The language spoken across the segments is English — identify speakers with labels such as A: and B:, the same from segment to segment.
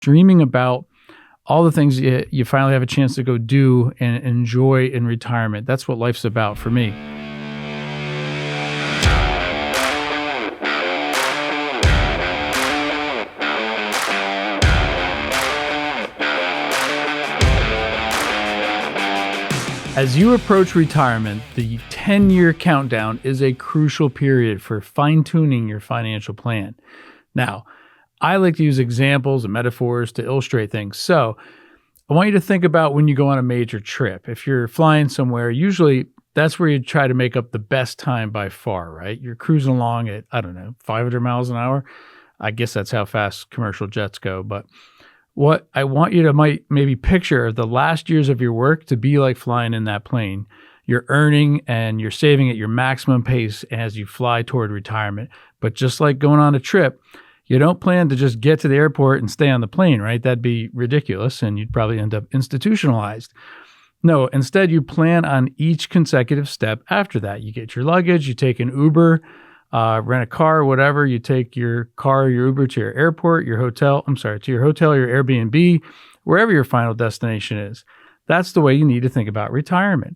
A: dreaming about all the things you finally have a chance to go do and enjoy in retirement. That's what life's about for me. As you approach retirement, the 10-year countdown is a crucial period for fine-tuning your financial plan. Now, I like to use examples and metaphors to illustrate things. So I want you to think about when you go on a major trip. If you're flying somewhere, usually that's where you try to make up the best time by far, right? You're cruising along at, 500 miles an hour. I guess that's how fast commercial jets go. But what I want you to maybe picture the last years of your work to be like flying in that plane. You're earning and you're saving at your maximum pace as you fly toward retirement. But just like going on a trip, you don't plan to just get to the airport and stay on the plane, right? That'd be ridiculous, and you'd probably end up institutionalized. No, instead, you plan on each consecutive step after that. You get your luggage, you take an Uber, rent a car, whatever. You take your car, your Uber to your airport, to your hotel, your Airbnb, wherever your final destination is. That's the way you need to think about retirement.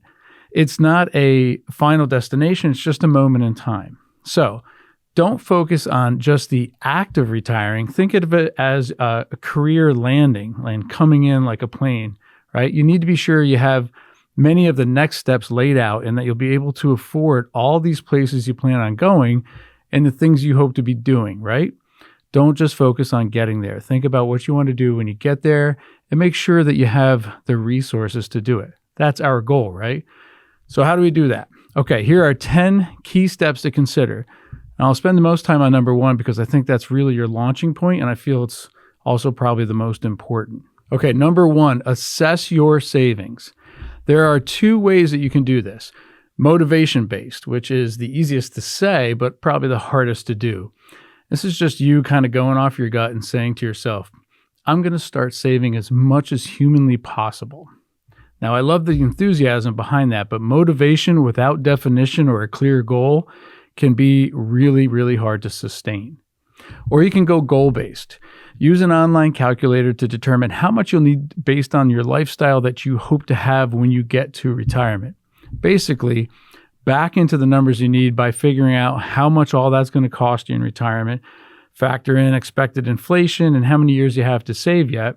A: It's not a final destination. It's just a moment in time. So don't focus on just the act of retiring. Think of it as a career landing and coming in like a plane, right? You need to be sure you have many of the next steps laid out and that you'll be able to afford all these places you plan on going and the things you hope to be doing, right? Don't just focus on getting there. Think about what you want to do when you get there and make sure that you have the resources to do it. That's our goal, right? So how do we do that? Okay, here are 10 key steps to consider. And I'll spend the most time on number 1 because I think that's really your launching point, and I feel it's also probably the most important. Okay, number 1, assess your savings. There are 2 ways that you can do this. Motivation-based, which is the easiest to say, but probably the hardest to do. This is just you kind of going off your gut and saying to yourself, I'm going to start saving as much as humanly possible. Now, I love the enthusiasm behind that, but motivation without definition or a clear goal can be really, really hard to sustain. Or you can go goal-based. Use an online calculator to determine how much you'll need based on your lifestyle that you hope to have when you get to retirement. Basically, back into the numbers you need by figuring out how much all that's going to cost you in retirement, factor in expected inflation and how many years you have to save yet,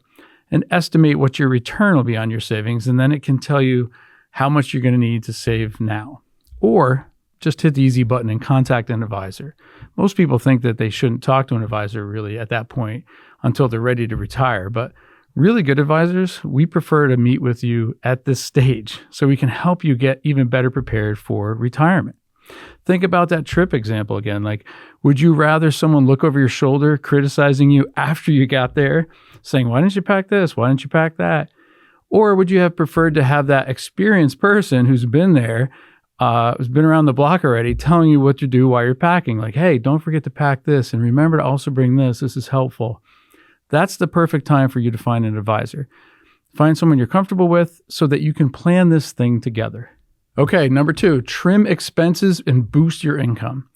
A: and estimate what your return will be on your savings, and then it can tell you how much you're going to need to save now. Or just hit the easy button and contact an advisor. Most people think that they shouldn't talk to an advisor really at that point until they're ready to retire. But really good advisors, we prefer to meet with you at this stage so we can help you get even better prepared for retirement. Think about that trip example again. Like, would you rather someone look over your shoulder criticizing you after you got there, saying, why didn't you pack this? Why didn't you pack that? Or would you have preferred to have that experienced person who's been there, who's been around the block already, telling you what to do while you're packing? Like, hey, don't forget to pack this, and remember to also bring this. This is helpful. That's the perfect time for you to find an advisor. Find someone you're comfortable with so that you can plan this thing together. Okay, number 2, trim expenses and boost your income.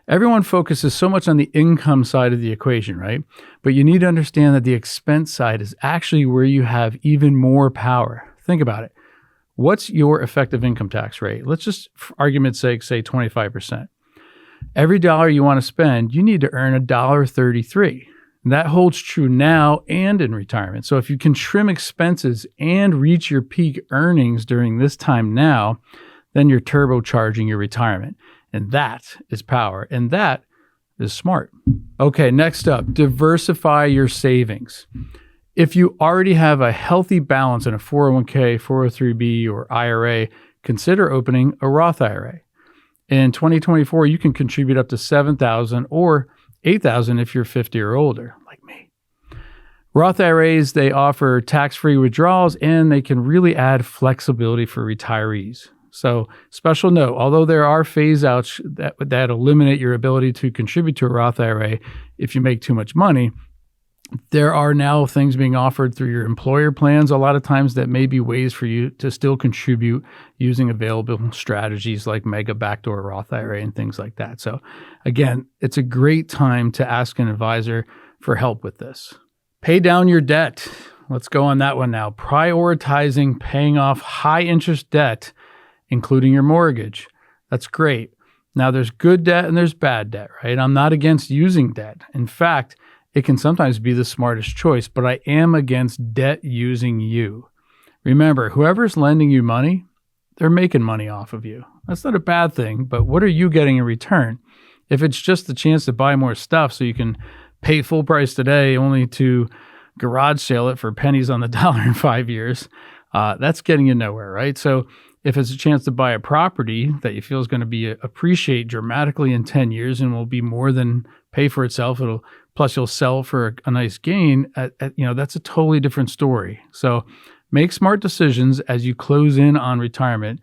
A: Everyone focuses so much on the income side of the equation, right? But you need to understand that the expense side is actually where you have even more power. Think about it. What's your effective income tax rate? Let's just, for argument's sake, say 25%. Every dollar you want to spend, you need to earn $1.33. And that holds true now and in retirement. So if you can trim expenses and reach your peak earnings during this time now, then you're turbocharging your retirement. And that is power. And that is smart. Okay, next up, diversify your savings. If you already have a healthy balance in a 401k, 403b, or IRA, consider opening a Roth IRA. In 2024, you can contribute up to $7,000 or $8,000 if you're 50 or older, like me. Roth IRAs, they offer tax-free withdrawals, and they can really add flexibility for retirees. So, special note, although there are phase-outs that eliminate your ability to contribute to a Roth IRA if you make too much money, there are now things being offered through your employer plans a lot of times that may be ways for you to still contribute using available strategies like mega backdoor Roth IRA and things like that. So again, it's a great time to ask an advisor for help with this. Pay down your debt. Let's go on that one now. Prioritizing paying off high interest debt, including your mortgage. That's great. Now, there's good debt and there's bad debt, right? I'm not against using debt. In fact, it can sometimes be the smartest choice, but I am against debt using you. Remember, whoever's lending you money, they're making money off of you. That's not a bad thing, but what are you getting in return? If it's just the chance to buy more stuff so you can pay full price today only to garage sale it for pennies on the dollar in 5 years, that's getting you nowhere, right? So if it's a chance to buy a property that you feel is going to be appreciate dramatically in 10 years and will be more than pay for itself, plus you'll sell for a nice gain, that's a totally different story. So make smart decisions as you close in on retirement.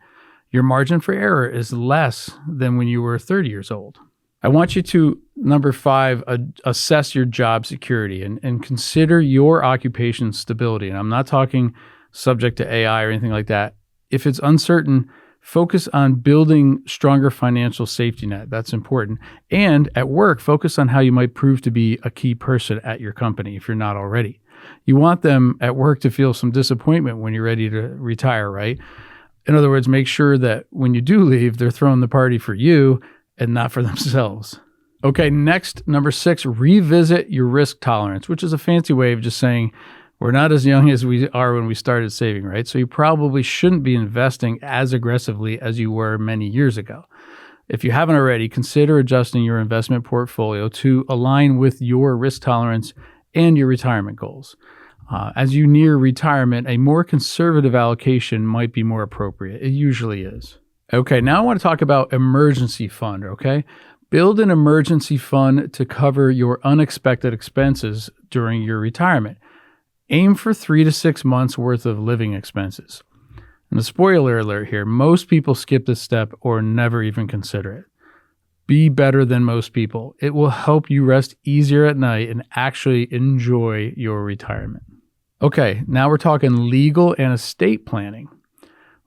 A: Your margin for error is less than when you were 30 years old. I want you to, number 5, assess your job security and consider your occupation stability. And I'm not talking subject to AI or anything like that. If it's uncertain, focus on building stronger financial safety net. That's important. And at work, focus on how you might prove to be a key person at your company if you're not already. You want them at work to feel some disappointment when you're ready to retire, right? In other words, make sure that when you do leave, they're throwing the party for you and not for themselves. Okay, next, number 6, revisit your risk tolerance, which is a fancy way of just saying we're not as young as we are when we started saving, right? So you probably shouldn't be investing as aggressively as you were many years ago. If you haven't already, consider adjusting your investment portfolio to align with your risk tolerance and your retirement goals. As you near retirement, a more conservative allocation might be more appropriate. It usually is. Okay, now I want to talk about emergency fund, okay? Build an emergency fund to cover your unexpected expenses during your retirement. Aim for 3 to 6 months worth of living expenses. And a spoiler alert here, most people skip this step or never even consider it. Be better than most people. It will help you rest easier at night and actually enjoy your retirement. Okay, now we're talking legal and estate planning.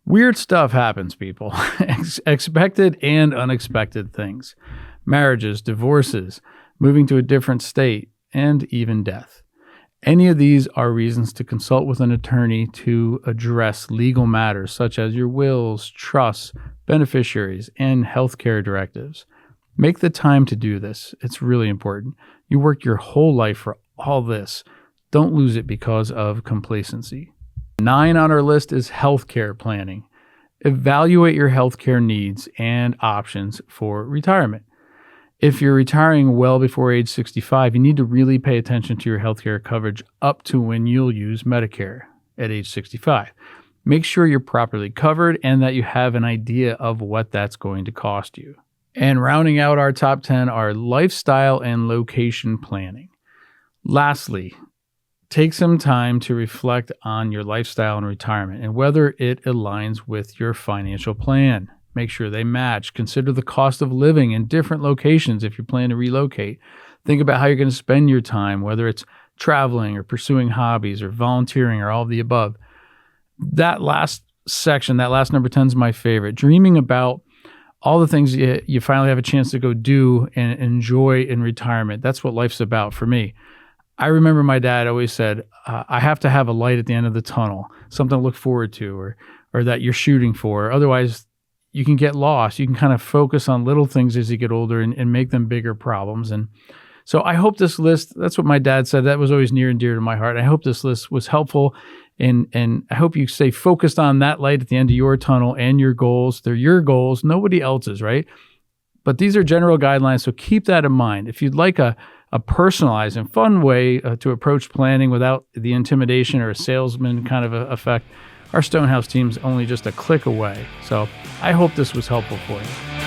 A: Weird stuff happens, people. Expected and unexpected things. Marriages, divorces, moving to a different state, and even death. Any of these are reasons to consult with an attorney to address legal matters such as your wills, trusts, beneficiaries, and healthcare directives. Make the time to do this. It's really important. You worked your whole life for all this. Don't lose it because of complacency. 9 on our list is healthcare planning. Evaluate your healthcare needs and options for retirement. If you're retiring well before age 65, you need to really pay attention to your healthcare coverage up to when you'll use Medicare at age 65. Make sure you're properly covered and that you have an idea of what that's going to cost you. And rounding out our top 10 are lifestyle and location planning. Lastly, take some time to reflect on your lifestyle and retirement and whether it aligns with your financial plan. Make sure they match. Consider the cost of living in different locations if you plan to relocate. Think about how you're going to spend your time, whether it's traveling or pursuing hobbies or volunteering or all of the above. That last section, that last number 10 is my favorite. Dreaming about all the things you finally have a chance to go do and enjoy in retirement. That's what life's about for me. I remember my dad always said, I have to have a light at the end of the tunnel, something to look forward to or that you're shooting for. Otherwise, you can get lost. You can kind of focus on little things as you get older and make them bigger problems. And so I hope this list, that's what my dad said. That was always near and dear to my heart. I hope this list was helpful. And I hope you stay focused on that light at the end of your tunnel and your goals. They're your goals, nobody else's, right? But these are general guidelines, so keep that in mind. If you'd like a personalized and fun way to approach planning without the intimidation or a salesman kind of effect, our Stonehouse team's only just a click away. So I hope this was helpful for you.